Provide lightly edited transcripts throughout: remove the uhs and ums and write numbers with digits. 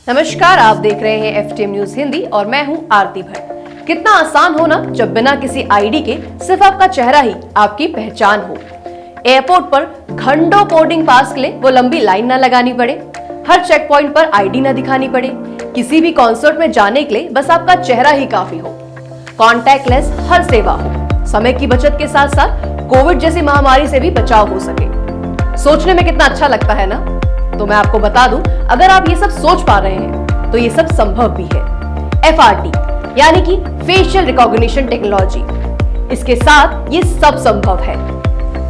नमस्कार, आप देख रहे हैं एफटीएम न्यूज हिंदी और मैं हूं आरती भट्ट। कितना आसान हो ना जब बिना किसी आईडी के सिर्फ आपका चेहरा ही आपकी पहचान हो। एयरपोर्ट पर घंटों बोर्डिंग पास के लिए वो लंबी लाइन ना लगानी पड़े, हर चेक पॉइंट पर आईडी ना दिखानी पड़े, किसी भी कॉन्सर्ट में जाने के लिए बस आपका चेहरा ही काफी हो, कॉन्टैक्टलेस हर सेवा हो, समय की बचत के साथ साथ कोविड जैसी महामारी से भी बचाव हो सके। सोचने में कितना अच्छा लगता है ना? तो मैं आपको बता दूं, अगर आप ये सब सोच पा रहे हैं तो ये सब संभव भी है। FRT यानी कि फेशियल रिकॉग्निशन टेक्नोलॉजी, इसके साथ ये सब संभव है।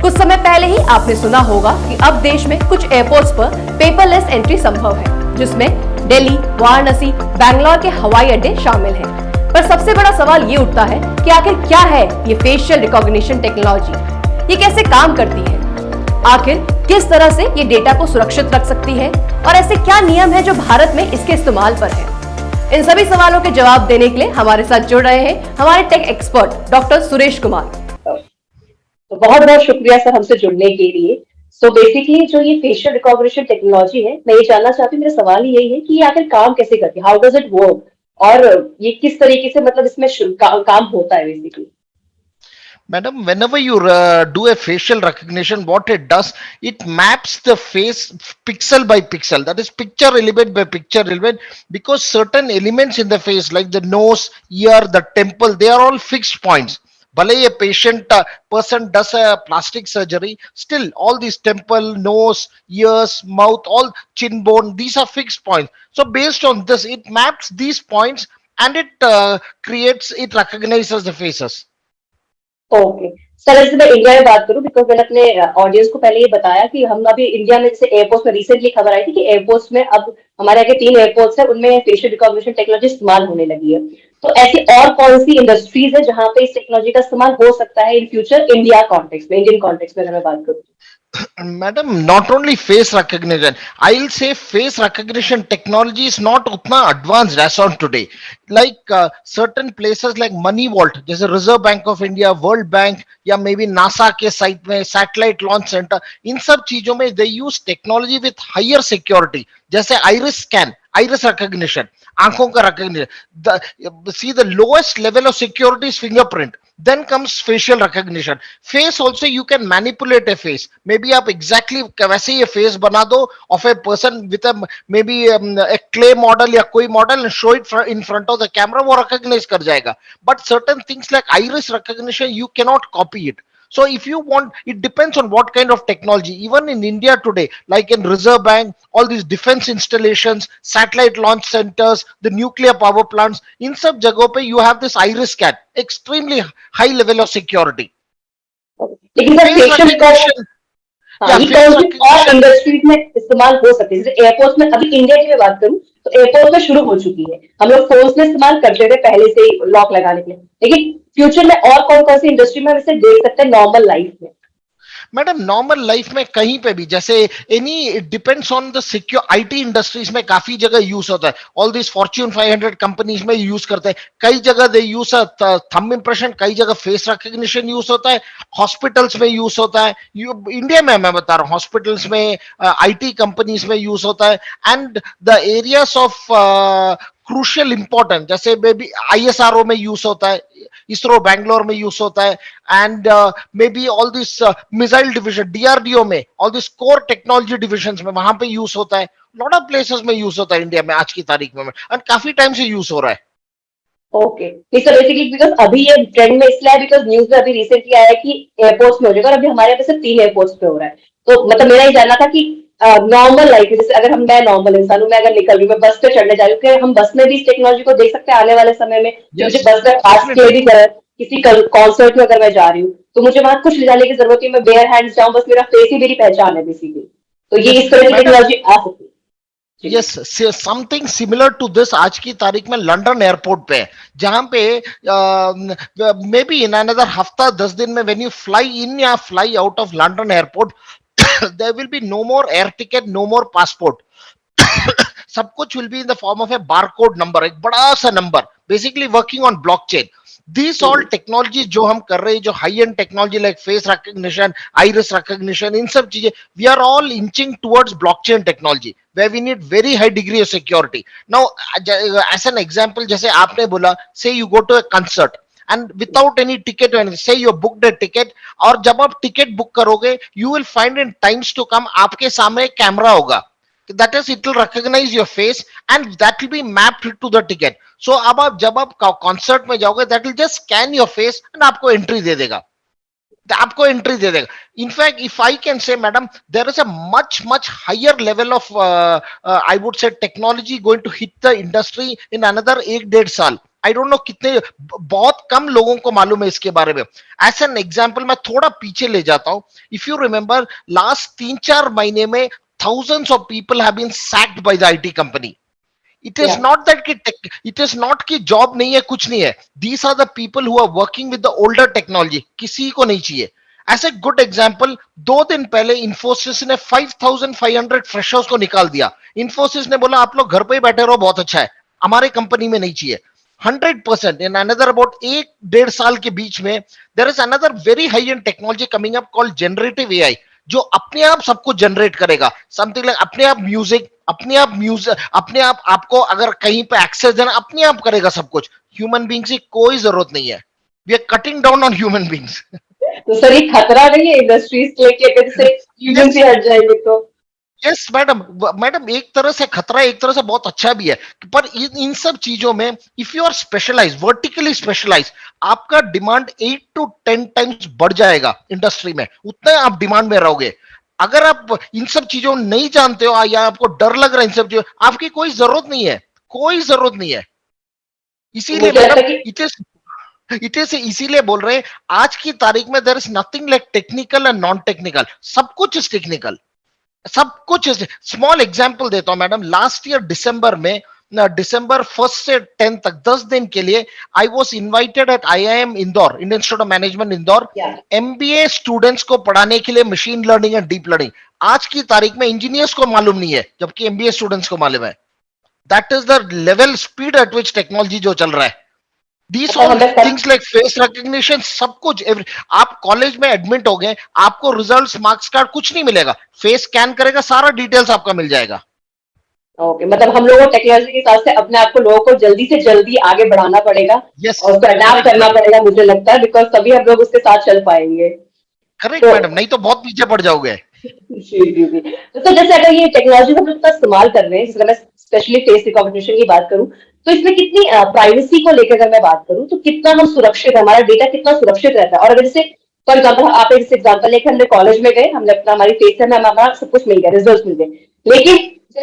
कुछ समय पहले ही आपने सुना होगा कि अब देश में कुछ एयरपोर्ट्स पर पेपरलेस एंट्री संभव है, जिसमें दिल्ली, वाराणसी, बैंगलोर के हवाई अड्डे शामिल हैं। पर सबसे बड़ा सवाल ये उठता है कि आखिर क्या है ये फेशियल रिकॉग्निशन टेक्नोलॉजी, ये कैसे काम करती है, आखिर किस तरह से ये डेटा को सुरक्षित रख सकती है और ऐसे क्या नियम है जो भारत में इसके इस्तेमाल पर है। इन सभी सवालों के जवाब देने के लिए हमारे साथ जुड़ रहे हैं हमारे tech expert doctor Suresh Kumar. तो बहुत बहुत शुक्रिया सर हमसे जुड़ने के लिए। सो बेसिकली जो ये फेशियल रिकॉग्निशन टेक्नोलॉजी है, मैं ये जानना चाहती हूँ, मेरा सवाल ही यही है कि ये आखिर काम कैसे करती है, हाउ डज इट वर्क, और ये किस तरीके से मतलब इसमें काम होता है basically. Madam, whenever you do a facial recognition, what it does, it maps the face pixel by pixel. That is picture element by picture element, because certain elements in the face, like the nose, ear, the temple, they are all fixed points. भले a patient person does a plastic surgery, still all these temple, nose, ears, mouth, all chin bone, these are fixed points. So based on this, it maps these points and it it recognizes the faces. Okay sir, जैसे मैं India में बात करूं, because मैंने अपने audience को पहले ये बताया कि हम अभी इंडिया में जैसे एयरपोर्ट में रिसेंटली खबर आई थी कि एयरपोर्ट्स में अब हमारे आगे 3 एयरपोर्ट्स है, उनमें फेशियल रिकॉग्निशन टेक्नोलॉजी इस्तेमाल होने लगी है। तो ऐसी और कौन सी इंडस्ट्रीज है जहां पे इस टेक्नोलॉजी का इस्तेमाल हो सकता है इन फ्यूचर, इंडिया कॉन्टेक्स्ट में, इंडियन कॉन्टेक्स्ट में अगर मैं बात करूँ? Madam, not only face recognition, I'll say face recognition technology is not utna advanced as on today. Like certain places like Money Vault, there's a Reserve Bank of India, World Bank, या maybe NASA के site में satellite launch center, इन सब चीजों में they use technology with higher security, जैसे iris scan, iris recognition, आंखों का recognition. See, the lowest level of security is fingerprint. Then comes facial recognition. Face also you can manipulate a face. Maybe आप exactly वैसे ही face बना दो of a person with a maybe a clay model या कोई model and show it in front of the camera, वो recognize कर जाएगा. But certain things like iris recognition you cannot copy it. So if you want, it depends on what kind of technology. Even in India today, like in Reserve Bank, all these defense installations, satellite launch centers, the nuclear power plants, in सब जगहों पे you have this iris scan, extremely high level of security. लेकिन sir facial और industries में इस्तेमाल हो सकते हैं, जैसे एयरपोर्ट्स में, अभी इंडिया की मैं बात करूं तो एयरपोर्ट में शुरू हो चुकी है, हम लोग फोन्स में इस्तेमाल करते थे पहले से ही लॉक लगाने के लिए, लेकिन फ्यूचर में और कौन कौन सी इंडस्ट्री में हम इसे देख सकते हैं नॉर्मल लाइफ में? मैडम, नॉर्मल लाइफ में कहीं पे भी, जैसे any depends on the secure, IT industries में काफी जगह यूज होता है, ऑल दिस फॉर्च्यून 500 कंपनीज में यूज करते हैं, कई जगह दे यूज थंब इंप्रेशन, कई जगह फेस रिकग्निशन यूज होता है, हॉस्पिटल्स में यूज होता है, इंडिया में मैं बता रहा हूँ हॉस्पिटल्स में, आईटी कंपनीज में यूज होता है, and the areas of crucial important, जैसे बेबी ISRO में यूज होता है, इसरो बैंगलोर में यूज होता है, and may be all this missile division DRDO में, all this core technology division में वहां पे यूज होता है, लॉट ऑफ प्लेसेस में यूज होता है इंडिया में आज की तारीख में, एंड काफी टाइम से यूज हो रहा है। ओके, बेसिकली बिकॉज अभी ये ट्रेंड में इसलिए है बिकॉज न्यूज में अभी रिसेंटली आया है कि एयरपोर्ट्स में हो जाएगा, और अभी हमारे यहाँ पे सिर्फ 3 एयरपोर्ट्स पे हो रहा है। तो मतलब मेरा ये जानना था कि नॉर्मल लाइफ, जैसे अगर मैं नॉर्मल इंसान हूँ, मैं अगर निकल रही हूँ, मैं बस पे चढ़ने जा रही हूँ, क्या हम बस में भी इस टेक्नोलॉजी को देख सकते हैं आने वाले समय में? मुझे बस में पास के लिए भी किसी कॉन्सर्ट में अगर मैं जा रही हूँ तो मुझे वहां कुछ ले जाने की जरूरत नहीं, मैं बेयर हैंड्स जाऊँ, बस मेरा फेस ही मेरी पहचान है बेसिकली। तो ये इस तरह की टेक्नोलॉजी आ सकती है? Yes, something similar to this आज की तारीख में लंदन एयरपोर्ट पे है, जहां पे मे बी इन अनदर हफ्ता 10 दिन में व्हेन यू फ्लाई इन या fly out of London airport, there will be no more air ticket, no more passport, सब कुछ will be in the form of a barcode number, एक बड़ा सा number, basically working on blockchain. These all technologies जो हम कर रहे हैं, जो high end technology like face recognition, iris recognition, इन सब चीजें, we are all inching towards blockchain technology where we need very high degree of security. Now, as an example, जैसे आपने बोला, say you go to a concert and without any ticket or anything, say you booked a ticket, और जब आप ticket book करोगे, you will find in times to come आपके सामने camera होगा. That is, it will recognize your face and that will be mapped to the ticket. So अब आप जब आप concert में जाओगे, that will just scan your face and आपको entry दे देगा. आपको एंट्री दे देगा. In fact if I can say madam, there is a much higher level of I would say technology going to hit the industry in another 1-1.5 साल. I don't know कितने, बहुत कम लोगों को मालूम है इसके बारे में. एज एन एग्जाम्पल मैं थोड़ा पीछे ले जाता हूं. इफ यू रिमेंबर, लास्ट 3-4 महीने में thousands of people have been sacked by the IT company. It is not that it is not कि जॉब नहीं है, कुछ नहीं है. These are the people who are working with the older technology. किसी को नहीं चाहिए. As a good example, 2 दिन पहले Infosys ने 5,500 फ्रेशर्स को निकाल दिया. Infosys ने बोला आप लोग घर पे ही बैठे रहो, बहुत अच्छा है, हमारे कंपनी में नहीं चाहिए. 100% in another about 1-1.5 साल के बीच में there is another very high end technology coming up called generative AI, जो अपने आप सब कुछ जनरेट करेगा. समथिंग लाइक अपने आप म्यूजिक, अपने आप आपको अगर कहीं पे एक्सेस देना, अपने आप करेगा सब कुछ. ह्यूमन बीइंग्स की कोई जरूरत नहीं है. We are cutting down on human beings. तो सर ये खतरा नहीं है इंडस्ट्रीज के लिए कि अगर जैसे ह्यूमन से हट जाएंगे तो? यस मैडम, एक तरह से खतरा है, एक तरह से बहुत अच्छा भी है. पर इन सब चीजों में if you are specialize, vertically specialize, आपका डिमांड 8 to 10 टाइम्स बढ़ जाएगा इंडस्ट्री में. उतना आप डिमांड में रहोगे. अगर आप इन सब चीजों नहीं जानते हो या आपको डर लग रहा है इन सब चीजों, आपकी कोई जरूरत नहीं है, कोई जरूरत नहीं है. इसीलिए मैडम इट इज इसीलिए बोल रहे हैं आज की तारीख में there is nothing like technical and non technical. सब कुछ इज टेक्निकल, सब कुछ. स्मॉल एग्जांपल देता हूं मैडम. लास्ट ईयर दिसंबर में, दिसंबर 1 से 10 तक 10 दिन के लिए I was invited at IIM Indore, Indian institute of management Indore, MBA students को पढ़ाने के लिए machine learning and deep learning. आज की तारीख में इंजीनियर्स को मालूम नहीं है, जबकि MBA स्टूडेंट्स को मालूम है. That is the level, speed at which technology जो चल रहा है. These all things like face recognition, सब कुछ. आप कॉलेज में एडमिट हो गए, आपको रिजल्ट्स, मार्क्स कार्ड कुछ नहीं मिलेगा. फेस स्कैन करेगा, सारा डिटेल्स आपका मिल जाएगा. ओके, मतलब हम लोगों को टेक्नोलॉजी के हिसाब से अपने आप को, लोगों को जल्दी से जल्दी आगे बढ़ाना पड़ेगा. और उसको अडैप्ट करना पड़ेगा, मुझे लगता है, बिकॉज तभी हम लोग उसके साथ चल पाएंगे. करेक्ट मैडम, नहीं तो बहुत पीछे पड़ जाओगे. जी. तो जैसे अगर ये टेक्नोलॉजी हम लोग इस्तेमाल कर रहे हैं, जैसे मैं स्पेशली फेस रिकॉग्निशन की बात करूं, तो इसमें कितनी प्राइवेसी को लेकर अगर मैं बात करूं तो कितना हम सुरक्षित, हमारा डेटा कितना सुरक्षित रहता है. और अगर जैसे फॉर एग्जाम्पल आप जैसे एग्जाम्पल लेकर हमने कॉलेज में गए, हमने अपना, हमारी फेस है, हमारा सब कुछ मिल गया, रिजल्ट मिल गए, लेकिन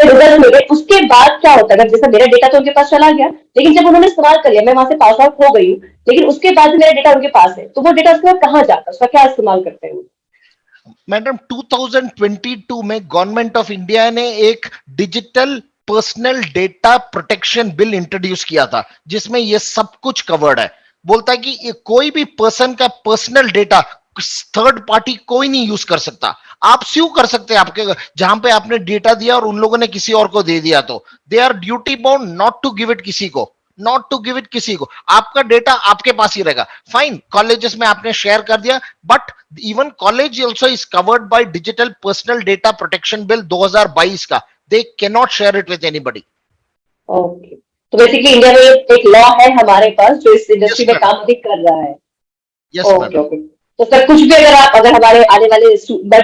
रिजल्ट मिल गए, उसके बाद क्या होता है? जैसे मेरा डेटा तो उनके पास चला गया, लेकिन जब उन्होंने इस्तेमाल कर लिया, मैं वहां से पास आउट हो गई हूँ, लेकिन उसके बाद मेरा डेटा उनके पास है, तो वो डेटा उसके बाद कहाँ जाता है, उसका क्या इस्तेमाल करते हैं? मैडम 2022 में गवर्नमेंट ऑफ इंडिया ने एक digital personal data protection bill introduce किया था, जिसमें ये सब कुछ कवर्ड है. बोलता है कि कोई भी पर्सन का पर्सनल डेटा थर्ड पार्टी कोई नहीं यूज कर सकता. आप स्यू कर सकते हैं आपके, जहां पे आपने डेटा दिया और उन लोगों ने किसी और को दे दिया, तो they are duty bound not to give it किसी को, नॉट टू गिव इट किसी को. आपका डेटा आपके पास ही रहेगा. फाइन, कॉलेजेस में आपने शेयर कर दिया, but even college also is covered by digital personal data protection bill 2022 का. They can not share it with anybody. Okay, तो बेसिकली इंडिया में एक लॉ है हमारे पास जो इस इंडस्ट्री में काम अधिक कर रहा है. ओके. तो सर कुछ भी अगर हमारे आने वाले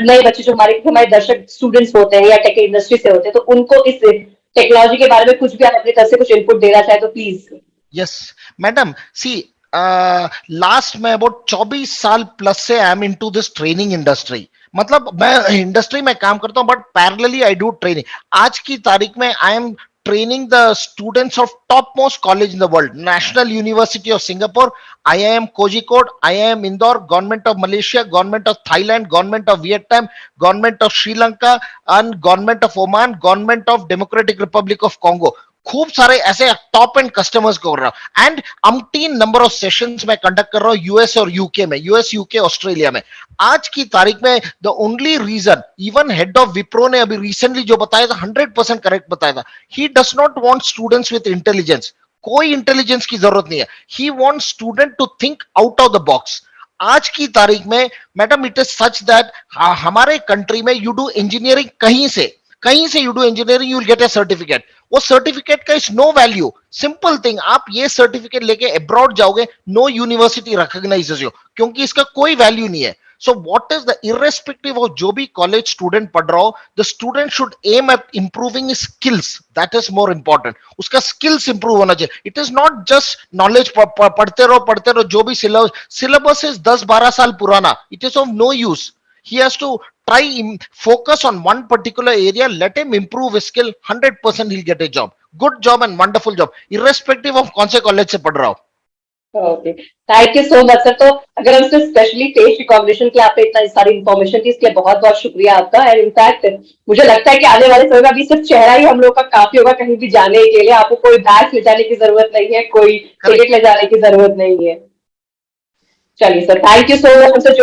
नए बच्चे जो हमारे दर्शक स्टूडेंट्स होते हैं या टेक इंडस्ट्री से होते हैं, तो उनको इस टेक्नोलॉजी के बारे में कुछ भी आप अपनी तरफ से कुछ इनपुट देना चाहे तो please. Yes madam, see last में अबाउट 24 साल प्लस से I am into this training industry. मतलब मैं इंडस्ट्री में काम करता हूं, but parallelly I do training. आज की तारीख में I am training the students of topmost college in the world: National University of Singapore, IIM Kozhikode, IIM Indore, Government of Malaysia, Government of Thailand, Government of Vietnam, Government of Sri Lanka and Government of Oman, Government of Democratic Republic of Congo. खूब सारे ऐसे top and customers को कर रहा हूं. And umpteen number of sessions में conduct कर रहा हूं यूएस और यूके में, यूएस, यूके, ऑस्ट्रेलिया में. आज की तारीख में the only reason, even head of Wipro ने अभी रिसेंटली जो बताया था 100% करेक्ट बताया था, he does not want students with intelligence. कोई इंटेलिजेंस की जरूरत नहीं है. He wants student to think out of the box. आज की तारीख में madam it is such that हमारे कंट्री में यू डू इंजीनियरिंग कहीं से you do engineering, you will get a certificate. वो सर्टिफिकेट का is no value. Simple thing, आप ये सर्टिफिकेट लेके अब्रॉड जाओगे, नो यूनिवर्सिटी रिकॉग्नाइजेस यू, क्योंकि इसका कोई वैल्यू नहीं है. So what is the irrespective of जो भी कॉलेज स्टूडेंट पढ़ रहा हो, the student should aim at improving his skills. That is more important. उसका skills improve होना चाहिए. It is not just knowledge पढ़ते रहो जो भी syllabus is 10-12 साल पुराना. It is of no use. He has to try focus on one particular area. Let him improve his skill. 100% he'll get a job. Good job and wonderful job. Irrespective of कौन से college से पढ़ रहा हो. Okay, thank you so much sir. तो अगर हम specially face recognition की आपने इतना सारी इन्फॉर्मेशन दी, इसके लिए बहुत बहुत शुक्रिया आपका. एंड इनफैक्ट मुझे लगता है कि आने वाले समय में अभी सिर्फ चेहरा ही हम लोग का काफी होगा कहीं भी जाने के लिए. आपको कोई बैग ले जाने की जरूरत नहीं है, कोई टिकट ले जाने की जरूरत नहीं है. चलिए sir, thank you so much.